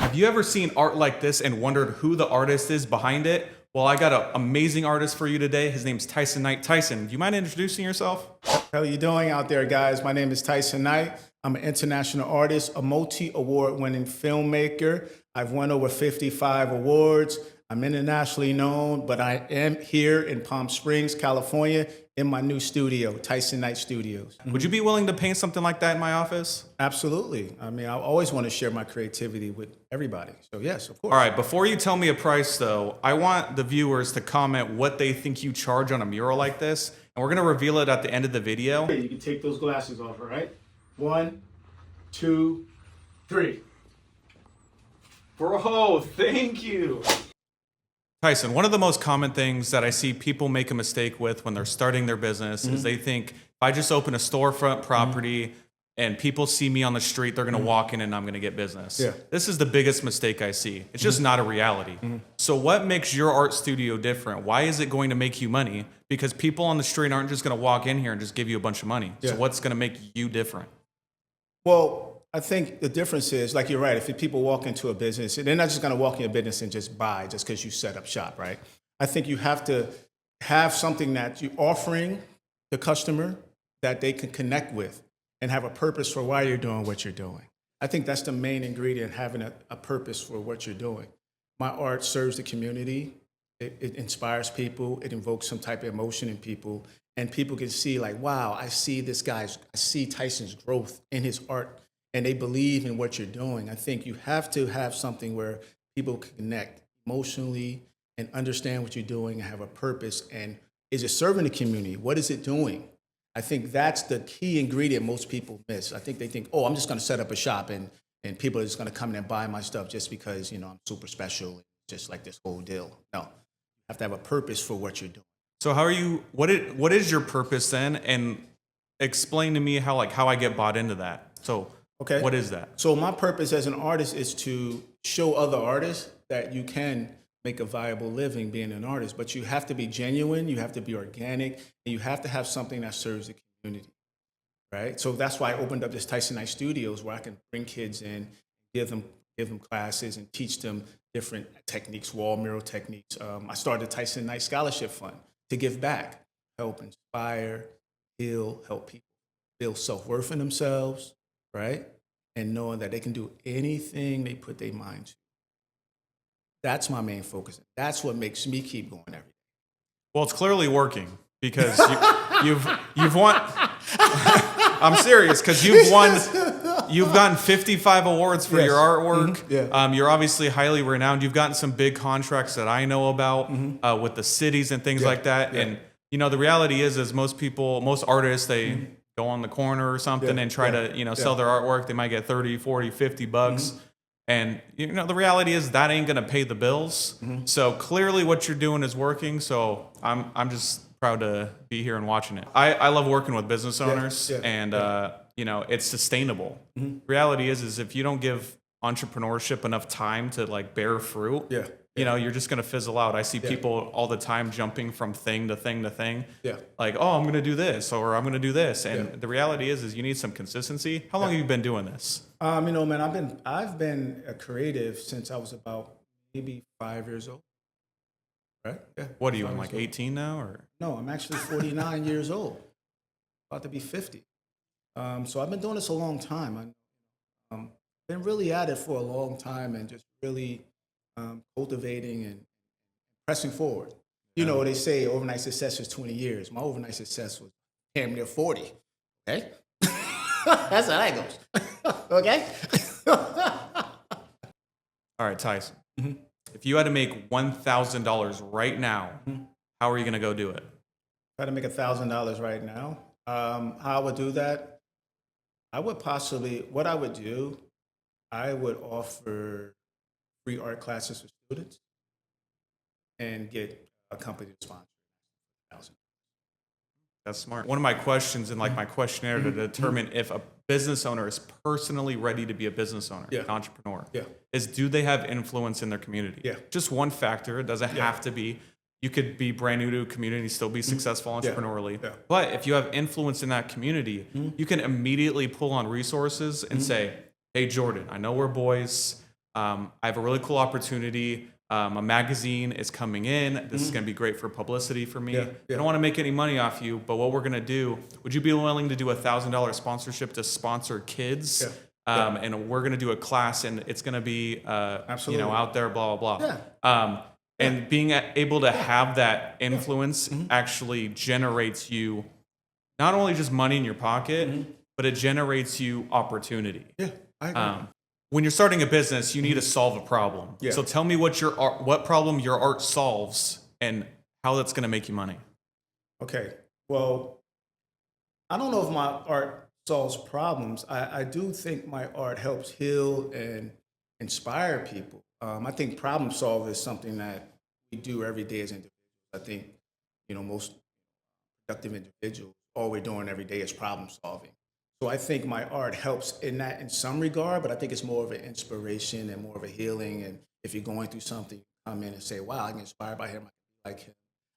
Have you ever seen art like this and wondered who the artist is behind it? Well, I got an amazing artist for you today. His name's Tysen Knight. Tysen, do you mind introducing yourself? How are you doing out there, guys? My name is Tysen Knight. I'm an international artist, a multi-award winning filmmaker. I've won over 55 awards. I'm internationally known, but I am here in Palm Springs, California, in my new studio, Tysen Knight Studios. Would you be willing to paint something like that in my office? Absolutely. I mean, I always want to share my creativity with everybody. So yes, of course. All right, before you tell me a price though, I want the viewers to comment what they think you charge on a mural like this, and we're gonna reveal it at the end of the video. You can take those glasses off, all right? 1, 2, 3. Bro, thank you. Tysen, one of the most common things that I see people make a mistake with when they're starting their business is they think, if I just open a storefront property and people see me on the street, they're gonna walk in and I'm gonna get business. Yeah. This is the biggest mistake I see. It's just not a reality. So what makes your art studio different? Why is it going to make you money? Because people on the street aren't just gonna walk in here and just give you a bunch of money. Yeah. So what's gonna make you different? Well, I think the difference is, like you're right, if people walk into a business, they're not just going to walk in a business and just buy just because you set up shop, right? I think you have to have something that you're offering the customer that they can connect with and have a purpose for why you're doing what you're doing. I think that's the main ingredient, having a purpose for what you're doing. My art serves the community. It inspires people. It invokes some type of emotion in people. And people can see like, wow, I see Tysen's growth in his art, and they believe in what you're doing. I think you have to have something where people can connect emotionally and understand what you're doing and have a purpose. And is it serving the community? What is it doing? I think that's the key ingredient most people miss. I think they think, oh, I'm just going to set up a shop and people are just going to come in and buy my stuff just because, you know, I'm super special, just like this whole deal. No, you have to have a purpose for what you're doing. So what is your purpose then? And explain to me how I get bought into that. So Okay. what is that? So my purpose as an artist is to show other artists that you can make a viable living being an artist, but you have to be genuine, you have to be organic, and you have to have something that serves the community, right? So that's why I opened up this Tysen Knight Studios, where I can bring kids in, give them classes and teach them different techniques, wall mural techniques. I started the Tysen Knight Scholarship Fund to give back, help inspire, heal, help people build self-worth in themselves, right? And knowing that they can do anything they put their mind to. That's my main focus. That's what makes me keep going every day. Well, it's clearly working because you've won. I'm serious, because you've gotten 55 awards for your artwork. Yeah. You're obviously highly renowned. You've gotten some big contracts that I know about with the cities and things like that. Yeah. And you know, the reality is most artists, they go on the corner or something and try to, sell their artwork. They might get 30, 40, 50 bucks. And, the reality is that ain't going to pay the bills. So clearly what you're doing is working. So I'm just proud to be here and watching it. I love working with business owners and, it's sustainable. Reality is if you don't give entrepreneurship enough time to bear fruit, you're just going to fizzle out. I see people all the time jumping from thing to thing to thing. Yeah. Like, oh, I'm going to do this or I'm going to do this. And the reality is you need some consistency. How long have you been doing this? Man, I've been a creative since I was about maybe 5 years old. Right? Yeah. What are you in, 18 now, or? No, I'm actually 49 years old. About to be 50. So I've been doing this a long time. I've been really at it for a long time and just really cultivating and pressing forward. They say overnight success is 20 years. My overnight success was damn near 40. Okay? That's how that goes. Okay? All right, Tysen. If you had to make $1,000 right now, how are you going to go do it? If I had to make $1,000 right now, how I would do that, I would offer free art classes for students and get a company to sponsor $1,000. That's smart. One of my questions in my questionnaire to determine if a business owner is personally ready to be a business owner, an entrepreneur, is do they have influence in their community? Yeah. Just one factor. It doesn't have to be. You could be brand new to a community, still be successful entrepreneurially. Yeah. But if you have influence in that community, you can immediately pull on resources and say, hey, Jordan, I know we're boys. I have a really cool opportunity. A magazine is coming in. This is going to be great for publicity for me. I don't want to make any money off you, but what we're going to do, would you be willing to do $1,000 sponsorship to sponsor kids? And we're going to do a class, and it's going to be, out there, blah, blah, blah. And being able to have that influence actually generates you not only just money in your pocket, but it generates you opportunity. Yeah, I agree. When you're starting a business, you need to solve a problem. Yeah. So tell me what problem your art solves and how that's going to make you money. Okay. Well, I don't know if my art solves problems. I do think my art helps heal and inspire people. I think problem solve is something that we do every day as individuals. I think, most productive individuals, all we're doing every day is problem solving. So I think my art helps in that in some regard, but I think it's more of an inspiration and more of a healing. And if you're going through something, you come in and say, wow, I get inspired by him. I like him.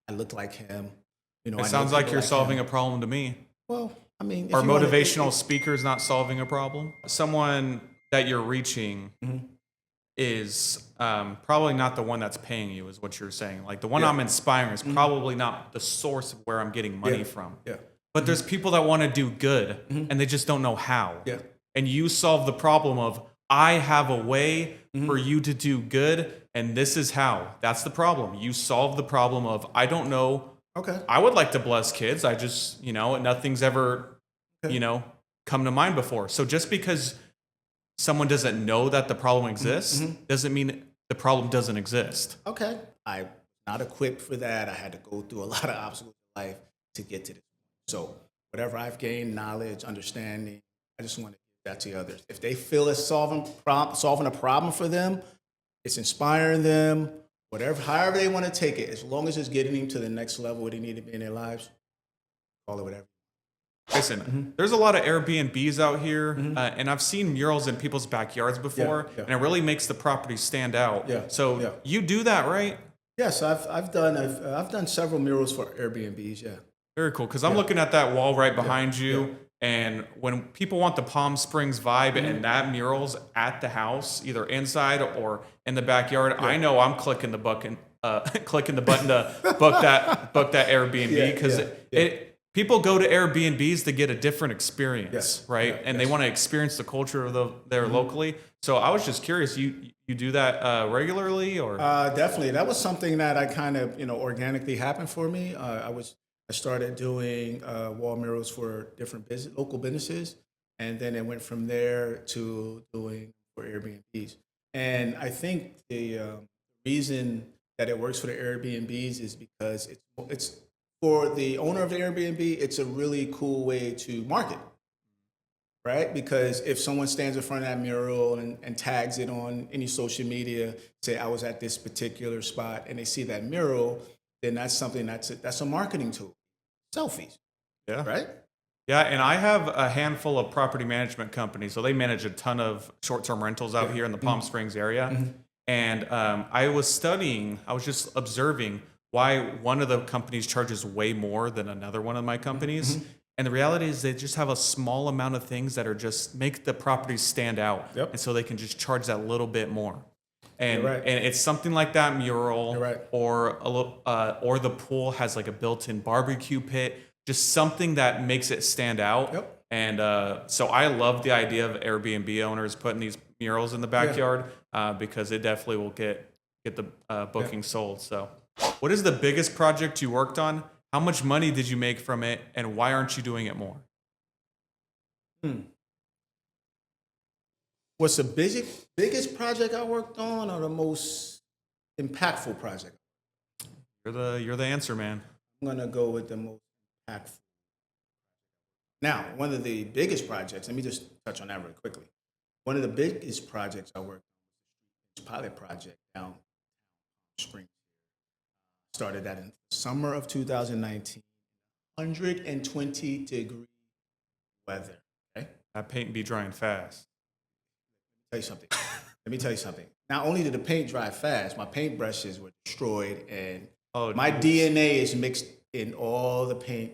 I look like him. It sounds like you're solving a problem to me. Well, I mean, are motivational speakers not solving a problem? Someone that you're reaching is probably not the one that's paying you, is what you're saying. Like the one I'm inspiring is probably not the source of where I'm getting money from. Yeah. But there's people that want to do good and they just don't know how. Yeah. And you solve the problem of, I have a way for you to do good, and this is how. That's the problem. You solve the problem of, I don't know. Okay. I would like to bless kids. I just, nothing's ever, come to mind before. So just because someone doesn't know that the problem exists doesn't mean the problem doesn't exist. Okay. I'm not equipped for that. I had to go through a lot of obstacles in life to get to this. So whatever I've gained, knowledge, understanding, I just want to give that to others. If they feel it's solving a problem for them, it's inspiring them, however they want to take it, as long as it's getting them to the next level where they need to be in their lives, call it whatever. Listen, there's a lot of Airbnbs out here, and I've seen murals in people's backyards before, and it really makes the property stand out. So you do that, right? Yes, I've done several murals for Airbnbs. Yeah. Very cool, because I'm looking at that wall right behind you, and when people want the Palm Springs vibe and that mural's at the house, either inside or in the backyard, I know I'm clicking the button to book that Airbnb, because people go to Airbnbs to get a different experience, right? And they want to experience the culture of there locally. So I was just curious, you do that regularly, or? Definitely, that was something that I kind of organically happened for me. I started doing wall murals for different local businesses, and then it went from there to doing for Airbnbs. And I think the reason that it works for the Airbnbs is because it's for the owner of the Airbnb, it's a really cool way to market, right? Because if someone stands in front of that mural and tags it on any social media, say I was at this particular spot, and they see that mural, then that's something that's a marketing tool. Selfies. Yeah. Right? Yeah, and I have a handful of property management companies. So they manage a ton of short-term rentals out here in the Palm Springs area. And I was just observing why one of the companies charges way more than another one of my companies. And the reality is they just have a small amount of things that are just make the properties stand out. And so they can just charge that little bit more. And and it's something like that mural, or the pool has like a built-in barbecue pit, just something that makes it stand out. And so I love the idea of Airbnb owners putting these murals in the backyard because it definitely will get the booking sold. So, what is the biggest project you worked on? How much money did you make from it, and why aren't you doing it more? What's the biggest project I worked on, or the most impactful project? You're the answer, man. I'm gonna go with the most impactful. Now, one of the biggest projects. Let me just touch on that real quickly. One of the biggest projects I worked on was a pilot project down Spring. Started that in the summer of 2019. 120-degree weather. Okay, that paint be drying fast. Let me tell you something. Not only did the paint dry fast, my paintbrushes were destroyed, and my DNA is mixed in all the paint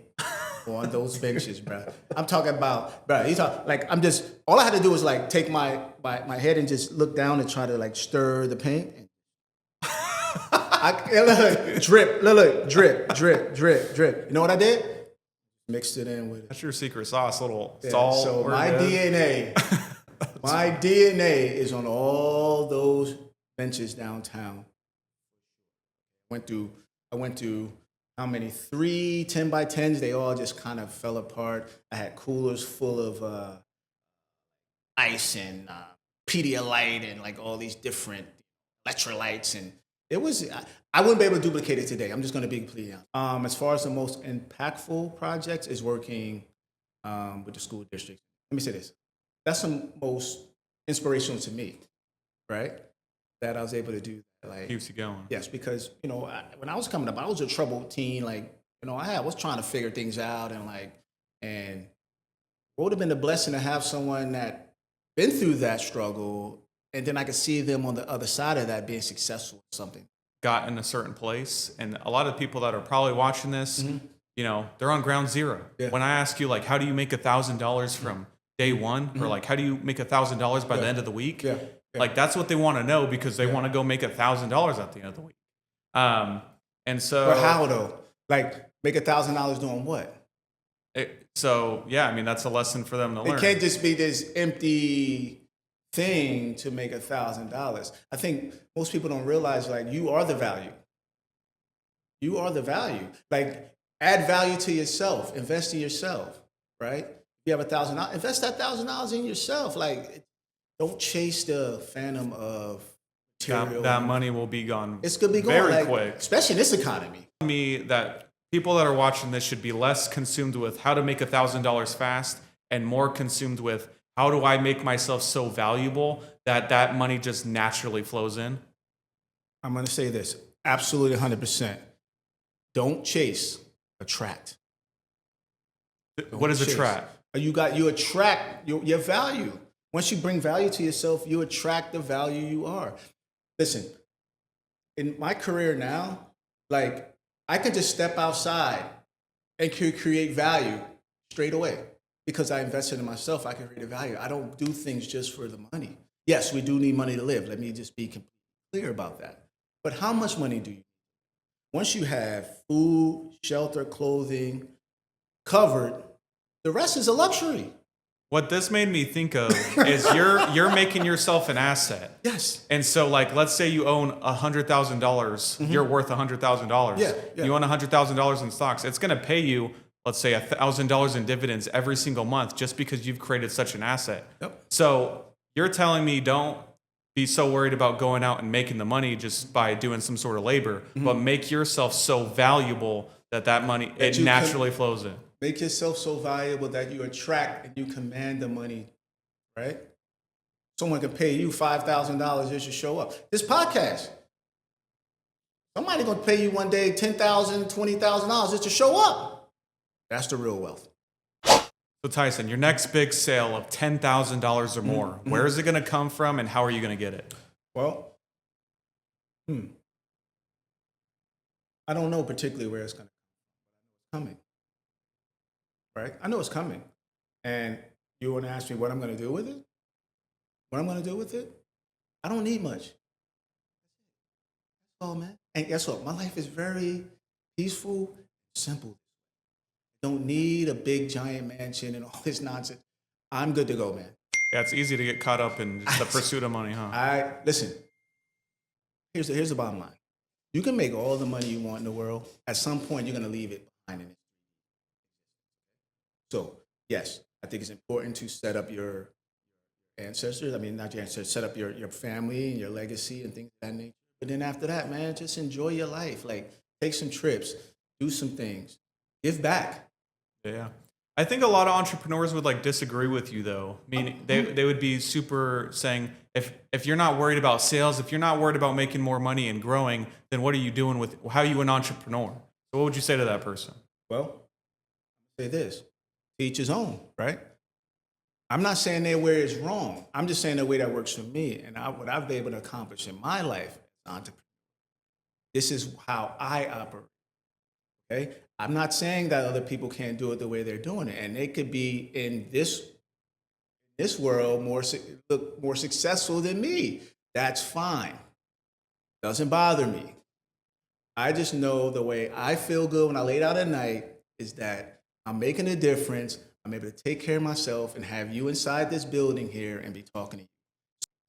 on those benches, bro. I'm talking about, bro. All I had to do was like take my head and just look down and try to like stir the paint. Look, drip, drip, drip, drip, drip. You know what I did? Mixed it in with it. That's your secret sauce, little salt. So my DNA is on all those benches downtown. I went through how many? 3 10x10s. They all just kind of fell apart. I had coolers full of ice and Pedialyte and like all these different electrolytes, and it was. I wouldn't be able to duplicate it today. I'm just going to be completely honest. As far as the most impactful projects is working with the school district. Let me say this. That's the most inspirational to me, right? That I was able to do that. Like, keeps you going. Yes, because, when I was coming up, I was a troubled teen. Like, I was trying to figure things out and it would have been a blessing to have someone that been through that struggle, and then I could see them on the other side of that being successful or something. Got in a certain place, and a lot of people that are probably watching this, they're on ground zero. Yeah. When I ask you, like, how do you make $1,000 from day one, or like, how do you make $1,000 by the end of the week? Yeah. Like, that's what they want to know, because they want to go make $1,000 at the end of the week. And so, but how though? Like, make $1,000 doing what? That's a lesson for them to learn. It can't just be this empty thing to make $1,000. I think most people don't realize, like, you are the value. You are the value. Like, add value to yourself. Invest in yourself, right? You have $1,000. Invest that $1,000 in yourself. Like, don't chase the phantom of material. That money will be gone. It's gonna be gone very quick, especially in this economy. To me, that people that are watching this should be less consumed with how to make $1,000 fast and more consumed with how do I make myself so valuable that money just naturally flows in. I'm going to say this absolutely 100%. Don't chase, attract. What is attract? You attract your value. Once you bring value to yourself, you attract the value you are. Listen, in my career now, like, I can just step outside and create value straight away because I invested in myself. I can create a value. I don't do things just for the money. Yes, we do need money to live. Let me just be completely clear about that. But how much money do you need? Once you have food, shelter, clothing covered, the rest is a luxury. What this made me think of is you're making yourself an asset. Yes. And so, like, let's say you own $100,000. You're worth $100,000. Yeah. You own $100,000 in stocks. It's going to pay you, let's say, $1,000 in dividends every single month just because you've created such an asset. Yep. So you're telling me don't be so worried about going out and making the money just by doing some sort of labor, but make yourself so valuable that money, it naturally flows in. Make yourself so valuable that you attract and you command the money, right? Someone can pay you $5,000 just to show up. This podcast, somebody going to pay you one day $10,000, $20,000 just to show up. That's the real wealth. So Tysen, your next big sale of $10,000 or more, where is it going to come from and how are you going to get it? Well, I don't know particularly where it's going to come. It's coming. Right? I know it's coming. And you want to ask me what I'm going to do with it? What I'm going to do with it? I don't need much. That's all, man. And guess what? My life is very peaceful, simple. I don't need a big, giant mansion and all this nonsense. I'm good to go, man. Yeah, it's easy to get caught up in just the pursuit of money, huh? Listen, here's the bottom line. You can make all the money you want in the world. At some point, you're going to leave it behind in it. So, yes, I think it's important to set up your ancestors. I mean, not your ancestors, set up your family and your legacy and things of that nature. But then after that, man, just enjoy your life. Like, take some trips, do some things, give back. Yeah. I think a lot of entrepreneurs would like disagree with you though. I mean, they would be super saying, if you're not worried about sales, if you're not worried about making more money and growing, then what are you doing how are you an entrepreneur? So what would you say to that person? Well, say this. Each his own, right? I'm not saying their way is wrong. I'm just saying the way that works for me and what I've been able to accomplish in my life as an entrepreneur. This is how I operate. Okay, I'm not saying that other people can't do it the way they're doing it, and they could be in this world look more successful than me. That's fine. Doesn't bother me. I just know the way I feel good when I lay down at night is that I'm making a difference. I'm able to take care of myself and have you inside this building here and be talking to you.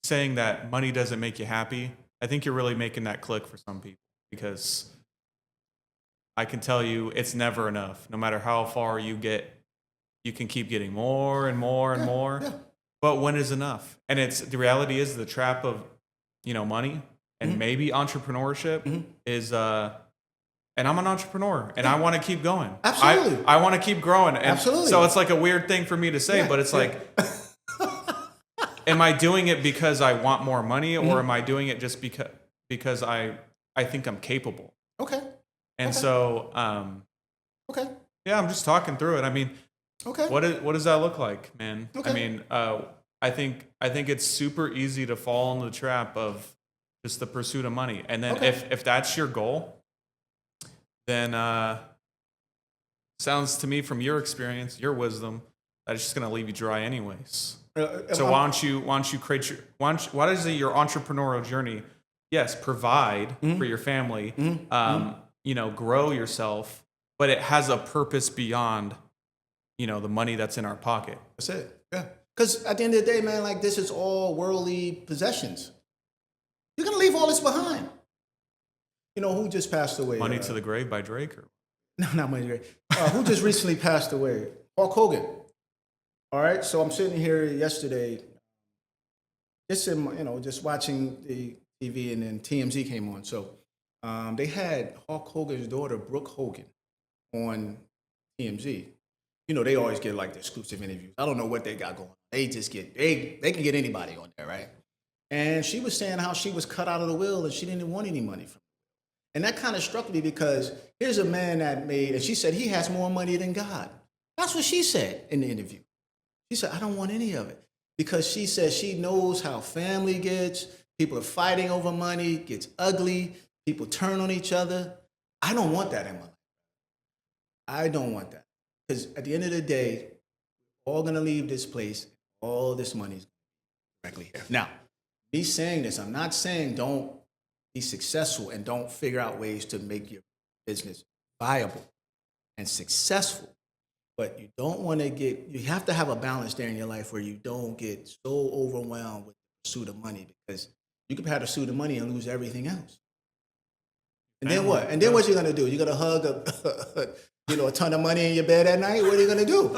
Saying that money doesn't make you happy, I think you're really making that click for some people, because I can tell you it's never enough. No matter how far you get, you can keep getting more and more and more. Yeah. But when is enough? And it's the reality is the trap of, money and maybe entrepreneurship is and I'm an entrepreneur and I want to keep going. Absolutely. I want to keep growing. And Absolutely. so it's like a weird thing for me to say, but it's like am I doing it because I want more money, or am I doing it just because I think I'm capable? Okay. And so Okay. yeah, I'm just talking through it. I mean, Okay. what does that look like, man? Okay. I mean, I think it's super easy to fall into the trap of just the pursuit of money. And then if that's your goal, then sounds to me from your experience, your wisdom, that it's just going to leave you dry anyways. So why don't you create why is it your entrepreneurial journey? Yes, provide for your family, grow yourself, but it has a purpose beyond, the money that's in our pocket. That's it. Yeah. Because at the end of the day, man, like this is all worldly possessions. You're gonna leave all this behind. You know who just passed away? Money to the Grave by Drake? Or? No, not Money to the Grave. Who just recently passed away? Hulk Hogan. All right. So I'm sitting here yesterday, just watching the TV, and then TMZ came on. So they had Hulk Hogan's daughter, Brooke Hogan, on TMZ. They always get like the exclusive interviews. I don't know what they got going on. They just they can get anybody on there, right? And she was saying how she was cut out of the will and she didn't want any money from it. And that kind of struck me because here's a man and she said he has more money than God. That's what she said in the interview. She said, I don't want any of it. Because she says she knows how family gets, people are fighting over money, gets ugly, people turn on each other. I don't want that in my life. I don't want that. Because at the end of the day, we're all going to leave this place. All this money is directly here. Now, me saying this, I'm not saying don't be successful and don't figure out ways to make your business viable and successful. But you don't want to you have to have a balance there in your life where you don't get so overwhelmed with the pursuit of money, because you could have the pursuit of money and lose everything else. And then what? And then what you going to do? You're going to hug a ton of money in your bed at night? What are you going to do?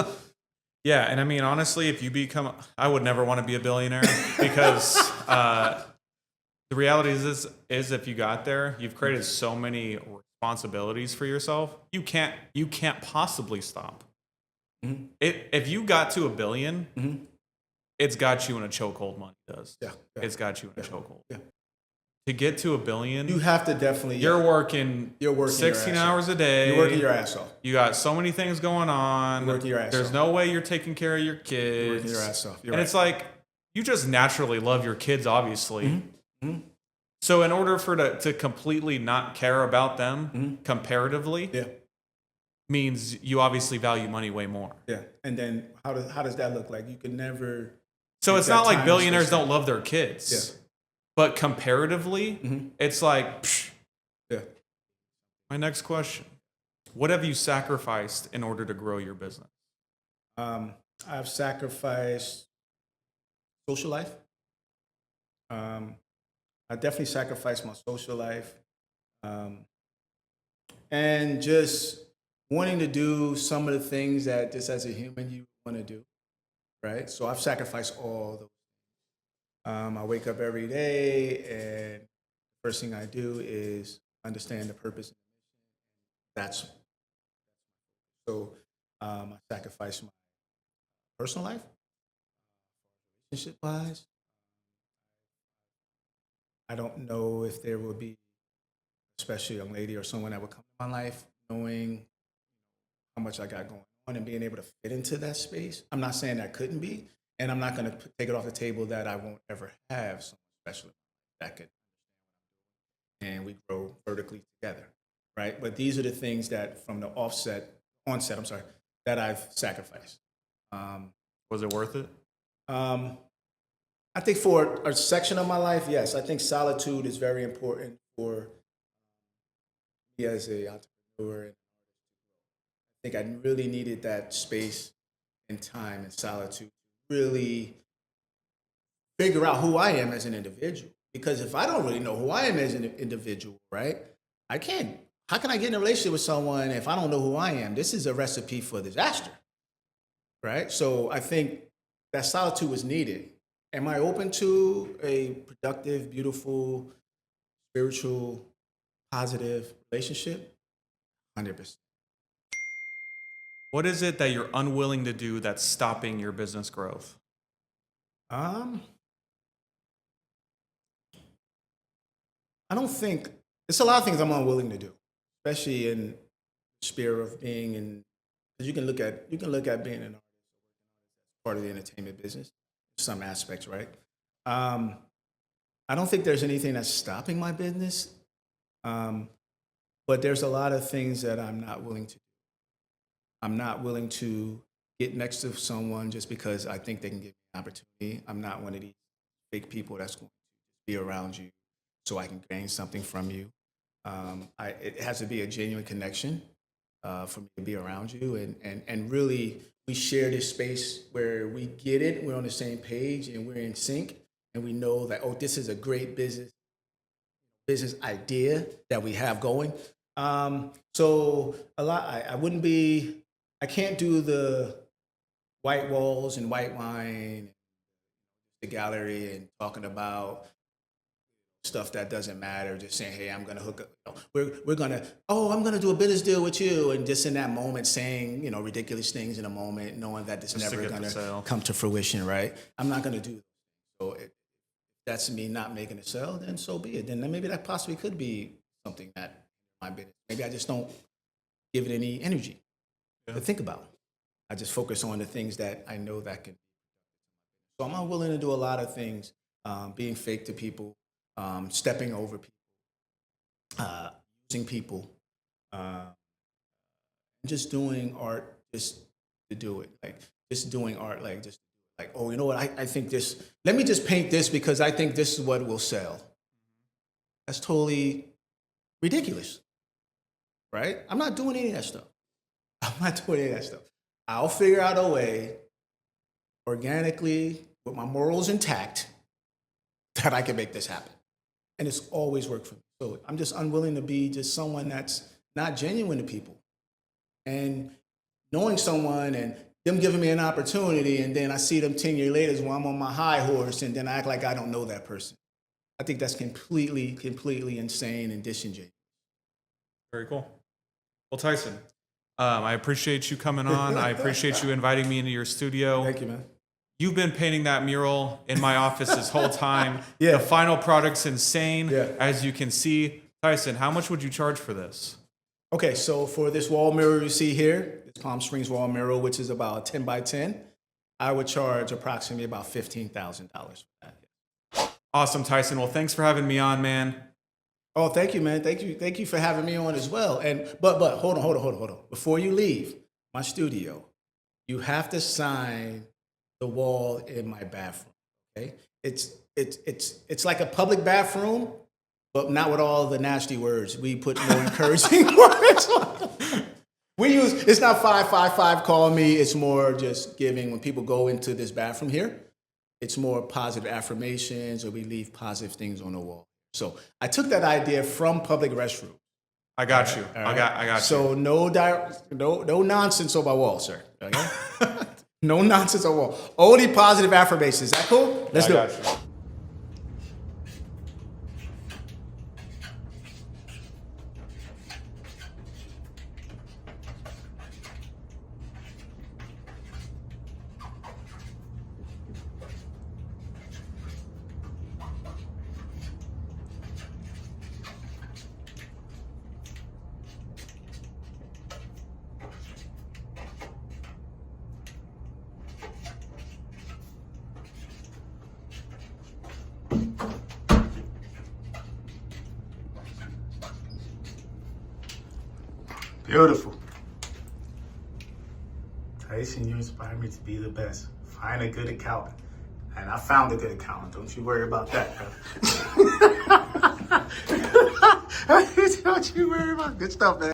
Yeah, and I mean, honestly, if you I would never want to be a billionaire because the reality is if you got there, you've created so many responsibilities for yourself. You can't possibly stop. Mm-hmm. If you got to $1 billion, it's got you in a chokehold. Money does. Yeah. It's got you in a chokehold. Yeah. To get to $1 billion, you have to definitely. You're working 16 hours a day. You're working your ass off. You got so many things going on. You're working your ass off. There's no way you're taking care of your kids. You're working your ass off. And it's like you just naturally love your kids, obviously. Mm-hmm. So in order to completely not care about them comparatively, means you obviously value money way more. Yeah. And then how does that look like? You could never. So it's not like billionaires don't love their kids. Yeah. But comparatively, it's like, psh. Yeah. My next question. What have you sacrificed in order to grow your business? I've sacrificed social life. I definitely sacrificed my social life. And just wanting to do some of the things that just as a human you want to do, right? So I've sacrificed all those. I wake up every day, and the first thing I do is understand the purpose. That's so I sacrifice my personal life, relationship-wise. I don't know if there will be, especially a young lady or someone that would come in my life knowing how much I got going on and being able to fit into that space. I'm not saying that couldn't be. And I'm not going to take it off the table that I won't ever have someone special that could understand what I'm doing, and we grow vertically together, right? But these are the things that from the onset, that I've sacrificed. Was it worth it? Um, I think for a section of my life, yes. I think solitude is very important for me as an entrepreneur. I think I really needed that space and time and solitude to really figure out who I am as an individual. Because if I don't really know who I am as an individual, right, I can't. How can I get in a relationship with someone if I don't know who I am? This is a recipe for disaster, right? So I think that solitude was needed. Am I open to a productive, beautiful, spiritual, positive relationship? 100%. What is it that you're unwilling to do that's stopping your business growth? I don't think it's a lot of things I'm unwilling to do, especially in the spirit of being in. Because you can look at being an artist, part of the entertainment business, some aspects, right? I don't think there's anything that's stopping my business, but there's a lot of things that I'm not willing to do. I'm not willing to get next to someone just because I think they can give me an opportunity. I'm not one of these fake people that's going to be around you so I can gain something from you. It has to be a genuine connection for me to be around you. And really, we share this space where we get it, we're on the same page, and we're in sync, and we know that, oh, this is a great business idea that we have going. So a lot, I can't do the white walls and white wine, the gallery, and talking about stuff that doesn't matter. Just saying, hey, I'm gonna hook up. I'm gonna do a business deal with you, and just in that moment saying, ridiculous things in a moment, knowing that it's Just to never get the gonna sale. come to fruition, right? I'm not gonna do that. So if that's me not making a sale, then so be it. Then maybe that possibly could be something that my business. Maybe I just don't give it any energy to think about. I just focus on the things that I know that can. So I'm unwilling to do a lot of things, being fake to people, stepping over people, using people, just doing art just to do it. Like just doing art, oh, you know what? I think this. Let me just paint this because I think this is what will sell. That's totally ridiculous, right? I'm not doing any of that stuff. I'm not doing any of that stuff. I'll figure out a way, organically, with my morals intact, that I can make this happen. And it's always worked for me. So I'm just unwilling to be just someone that's not genuine to people. And knowing someone and them giving me an opportunity, and then I see them 10 years later when I'm on my high horse, and then I act like I don't know that person. I think that's completely insane and disingenuous. Very cool. Well, Tyson, I appreciate you coming on. I appreciate you inviting me into your studio. Thank you, man. You've been painting that mural in my office this whole time. Yeah. The final product's insane, Yeah. as you can see. Tyson, how much would you charge for this? Okay, so for this wall mirror you see here, this Palm Springs wall mirror, which is about 10 by 10, I would charge approximately about $15,000 for that. Awesome, Tyson. Well, thanks for having me on, man. Oh, thank you, man. Thank you for having me on as well. And but hold on. Before you leave my studio, you have to sign the wall in my bathroom. Okay, it's like a public bathroom, but not with all the nasty words. We put more encouraging words. It's not 555 call me. It's more just giving when people go into this bathroom here. It's more positive affirmations, or we leave positive things on the wall. So I took that idea from public restrooms. I got you. All right? I got you. So no nonsense on my wall, sir. Okay? No nonsense on the wall. Only positive affirmations. Is that cool? Let's do it. You. Beautiful. Tyson, you inspire me to be the best. Find a good accountant. And I found a good accountant. Don't you worry about that. Don't you worry about it. Good stuff, man.